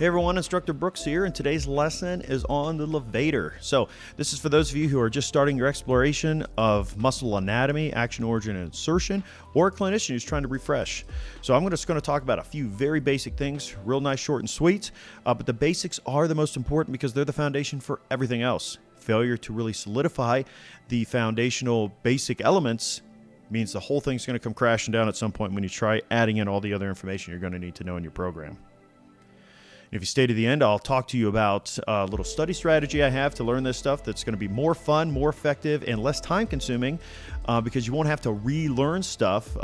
Hey everyone, Instructor Brooks here, and today's lesson is on the levator. So this is for those of you who are just starting your exploration of muscle anatomy, action, origin, and insertion, or a clinician who's trying to refresh. So I'm just going to talk about a few very basic things, real nice, short, and sweet, but the basics are the most important because they're the foundation for everything else. Failure to really solidify the foundational basic elements means the whole thing's going to come crashing down at some point when you try adding in all the other information you're going to need to know in your program. If you stay to the end, I'll talk to you about a little study strategy I have to learn this stuff that's going to be more fun, more effective, and less time consuming because you won't have to relearn stuff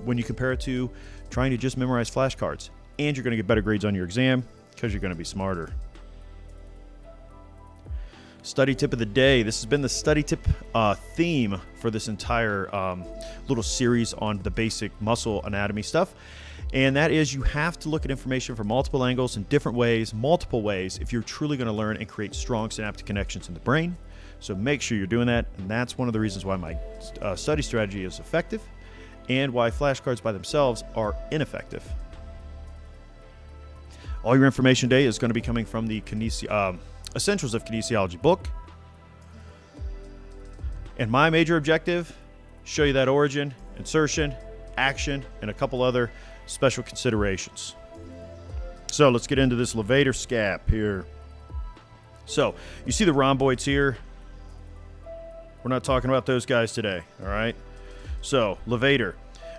when you compare it to trying to just memorize flashcards. And you're going to get better grades on your exam because you're going to be smarter. Study tip of the day. This has been the study tip theme for this entire little series on the basic muscle anatomy stuff. And that is you have to look at information from multiple angles in different ways, multiple ways, if you're truly going to learn and create strong synaptic connections in the brain. So make sure you're doing that. And that's one of the reasons why my study strategy is effective and why flashcards by themselves are ineffective. All your information today is going to be coming from the Essentials of Kinesiology book. And my major objective, show you that origin, insertion, action, and a couple other special considerations. So let's get into this levator scap here. So you see the rhomboids here. We're not talking about those guys today, all right? So levator.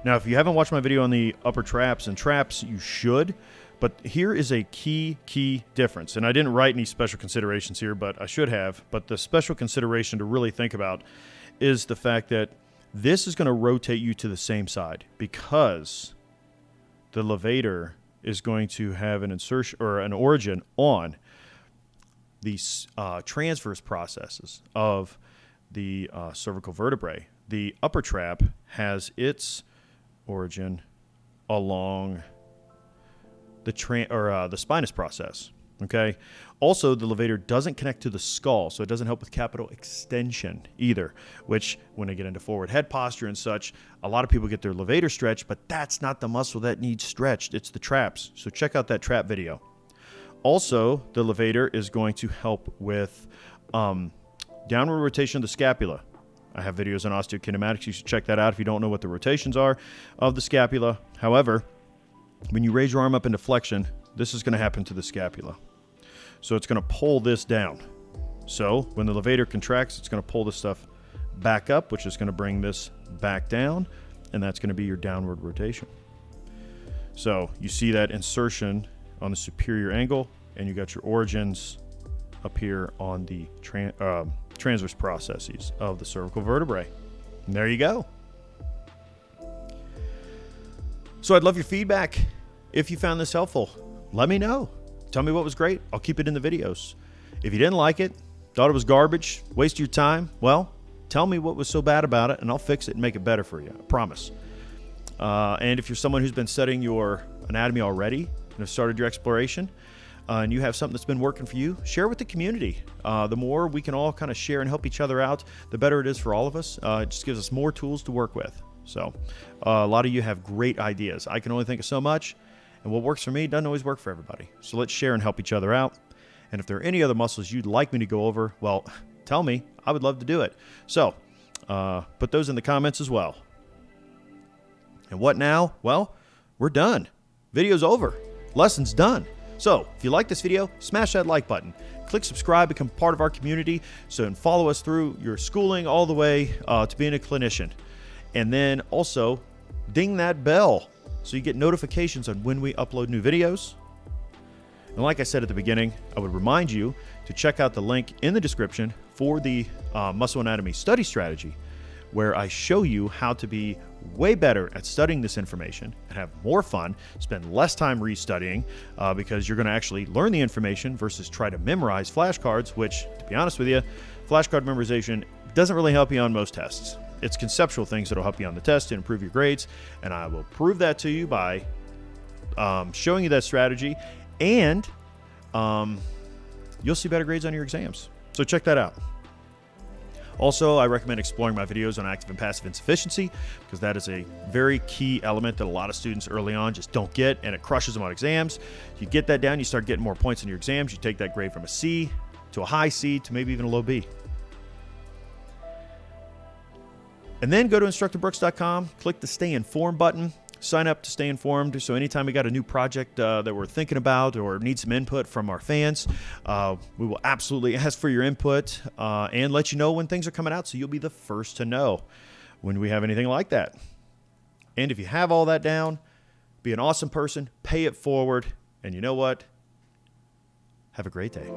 Now, if you haven't watched my video on the upper traps and traps, you should. But here is a key difference. And I didn't write any special considerations here, but I should have. But the special consideration to really think about is the fact that this is going to rotate you to the same side because the levator is going to have an insertion or an origin on these transverse processes of the cervical vertebrae. The upper trap has its origin along the spinous process. Okay. Also, the levator doesn't connect to the skull, so it doesn't help with capital extension either, which when I get into forward head posture and such, a lot of people get their levator stretched, but that's not the muscle that needs stretched. It's the traps. So check out that trap video. Also, the levator is going to help with downward rotation of the scapula. I have videos on osteokinematics. You should check that out if you don't know what the rotations are of the scapula. However, when you raise your arm up into flexion, this is going to happen to the scapula. So it's going to pull this down. So when the levator contracts, it's going to pull this stuff back up, which is going to bring this back down, and that's going to be your downward rotation. So you see that insertion on the superior angle, and you got your origins up here on the transverse processes of the cervical vertebrae. And there you go. So I'd love your feedback. If you found this helpful, let me know. Tell me what was great. I'll keep it in the videos. If you didn't like it, thought it was garbage, waste your time, well, tell me what was so bad about it, and I'll fix it and make it better for you. I promise. And if you're someone who's been studying your anatomy already and have started your exploration, and you have something that's been working for you, share with the community. The more we can all kind of share and help each other out, the better it is for all of us. It just gives us more tools to work with. So a lot of you have great ideas. I can only think of so much. And what works for me doesn't always work for everybody. So let's share and help each other out. And if there are any other muscles you'd like me to go over, well, tell me. I would love to do it. So put those in the comments as well. And what now? Well, we're done. Video's over. Lesson's done. So if you like this video, smash that like button. Click subscribe, become part of our community, and follow us through your schooling all the way to being a clinician. And then also ding that bell so you get notifications on when we upload new videos. And like I said at the beginning, I would remind you to check out the link in the description for the muscle anatomy study strategy, where I show you how to be way better at studying this information and have more fun, spend less time restudying because you're going to actually learn the information versus try to memorize flashcards, which, to be honest with you, flashcard memorization doesn't really help you on most tests. It's conceptual things that will help you on the test and improve your grades, and I will prove that to you by showing you that strategy, and you'll see better grades on your exams. So check that out. Also, I recommend exploring my videos on active and passive insufficiency because that is a very key element that a lot of students early on just don't get, and it crushes them on exams. You get that down, you start getting more points in your exams. You take that grade from a C to a high C to maybe even a low B. And then go to instructorbrooks.com, click the Stay Informed button. Sign up to stay informed. So anytime we got a new project that we're thinking about or need some input from our fans, we will absolutely ask for your input and let you know when things are coming out, so you'll be the first to know when we have anything like that. And if you have all that down, be an awesome person, pay it forward, and you know what? Have a great day.